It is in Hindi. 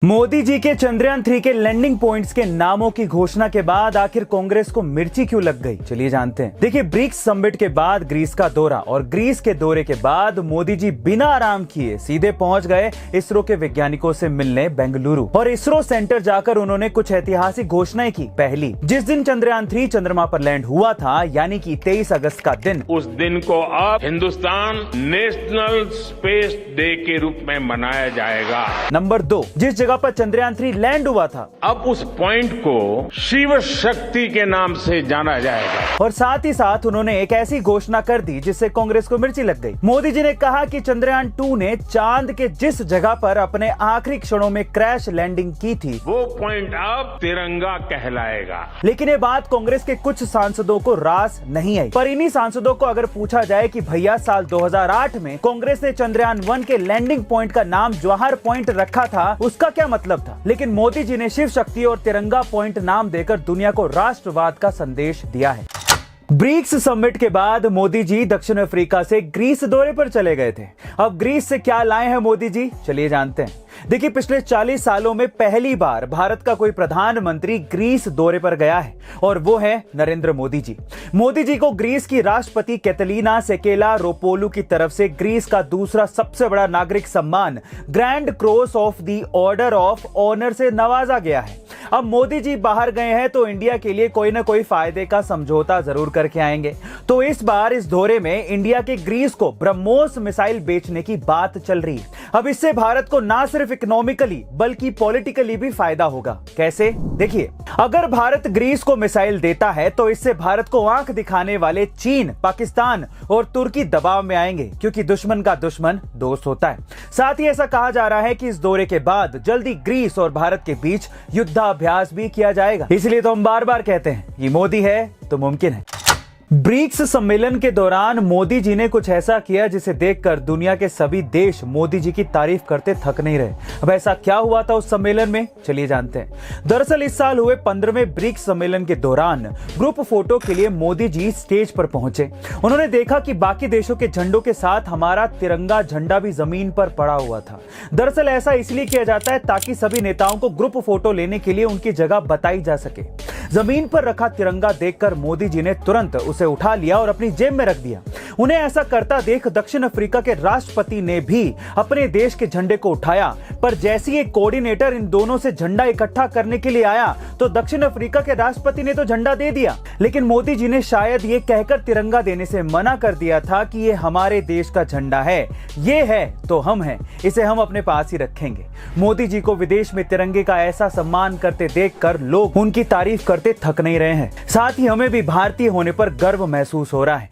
मोदी जी के चंद्रयान-3 के लैंडिंग पॉइंट्स के नामों की घोषणा के बाद आखिर कांग्रेस को मिर्ची क्यों लग गई, चलिए जानते हैं। देखिए, ब्रिक्स समिट के बाद ग्रीस का दौरा और ग्रीस के दौरे के बाद मोदी जी बिना आराम किए सीधे पहुंच गए इसरो के वैज्ञानिकों से मिलने बेंगलुरु और इसरो सेंटर जाकर उन्होंने कुछ ऐतिहासिक घोषणाएं की। पहली, जिस दिन चंद्रयान-3 चंद्रमा पर लैंड हुआ था, यानी कि 23 अगस्त का दिन, उस दिन को अब हिंदुस्तान नेशनल स्पेस डे के रूप में मनाया जाएगा। नंबर 2, जिस जगह पर चंद्रयान-3 लैंड हुआ था, अब उस पॉइंट को शिव शक्ति के नाम से जाना जाएगा। और साथ ही साथ उन्होंने एक ऐसी घोषणा कर दी जिससे कांग्रेस को मिर्ची लग गई। मोदी जी ने कहा कि चंद्रयान-2 ने चांद के जिस जगह पर अपने आखिरी क्षणों में क्रैश लैंडिंग की थी, वो पॉइंट अब तिरंगा कहलाएगा। लेकिन ये बात कांग्रेस के कुछ सांसदों को रास नहीं आई। पर इन्हीं सांसदों को अगर पूछा जाए कि भैया साल 2008 में कांग्रेस ने चंद्रयान-1 के लैंडिंग पॉइंट का नाम जवाहर पॉइंट रखा था, उसका क्या मतलब था? लेकिन मोदी जी ने शिव शक्ति और तिरंगा पॉइंट नाम देकर दुनिया को राष्ट्रवाद का संदेश दिया है। ब्रिक्स समिट के बाद मोदी जी दक्षिण अफ्रीका से ग्रीस दौरे पर चले गए थे। अब ग्रीस से क्या लाए हैं मोदी जी, चलिए जानते हैं। देखिए, पिछले 40 सालों में पहली बार भारत का कोई प्रधानमंत्री ग्रीस दौरे पर गया है और वो है नरेंद्र मोदी जी। मोदी जी को ग्रीस की राष्ट्रपति कैटलीना सेकेलारोपोलू की तरफ से ग्रीस का दूसरा सबसे बड़ा नागरिक सम्मान grand cross of the order of honour से नवाजा गया है। अब मोदी जी बाहर गए हैं तो इंडिया के लिए कोई ना कोई फायदे का समझौता जरूर करके आएंगे। तो इस बार इस दौरे में इंडिया के ग्रीस को ब्रह्मोस मिसाइल बेचने की बात चल रही है। अब इससे भारत को ना सिर्फ इकोनॉमिकली बल्कि पॉलिटिकली भी फायदा होगा। कैसे? देखिए, अगर भारत ग्रीस को मिसाइल देता है तो इससे भारत को आंख दिखाने वाले चीन, पाकिस्तान और तुर्की दबाव में आएंगे, क्योंकि दुश्मन का दुश्मन दोस्त होता है। साथ ही ऐसा कहा जा रहा है कि इस दौरे के बाद जल्दी ग्रीस और भारत के बीच युद्धाभ्यास भी किया जाएगा। इसलिए तो हम बार बार कहते हैं, ये मोदी है तो मुमकिन है। ब्रिक्स सम्मेलन के दौरान मोदी जी ने कुछ ऐसा किया जिसे देखकर दुनिया के सभी देश मोदी जी की तारीफ करते थक नहीं रहे। अब ऐसा क्या हुआ था उस सम्मेलन में, चलिए जानते हैं। दरअसल इस साल हुए 15वें ब्रिक्स सम्मेलन के दौरान ग्रुप फोटो के लिए मोदी जी स्टेज पर पहुंचे। उन्होंने देखा कि बाकी देशों के झंडों के साथ हमारा तिरंगा झंडा भी जमीन पर पड़ा हुआ था। दरअसल ऐसा इसलिए किया जाता है ताकि सभी नेताओं को ग्रुप फोटो लेने के लिए उनकी जगह बताई जा सके। जमीन पर रखा तिरंगा देखकर मोदी जी ने तुरंत उसे उठा लिया और अपनी जेब में रख दिया। उन्हें ऐसा करता देख दक्षिण अफ्रीका के राष्ट्रपति ने भी अपने देश के झंडे को उठाया, पर जैसे ही एक कोऑर्डिनेटर इन दोनों से झंडा इकट्ठा करने के लिए आया तो दक्षिण अफ्रीका के राष्ट्रपति ने तो झंडा दे दिया, लेकिन मोदी जी ने शायद ये कहकर तिरंगा देने से मना कर दिया था कि ये हमारे देश का झंडा है, ये है तो हम हैं, इसे हम अपने पास ही रखेंगे। मोदी जी को विदेश में तिरंगे का ऐसा सम्मान करते देखकर लोग उनकी तारीफ करते थक नहीं रहे हैं। साथ ही हमें भी भारतीय होने पर गर्व महसूस हो रहा है।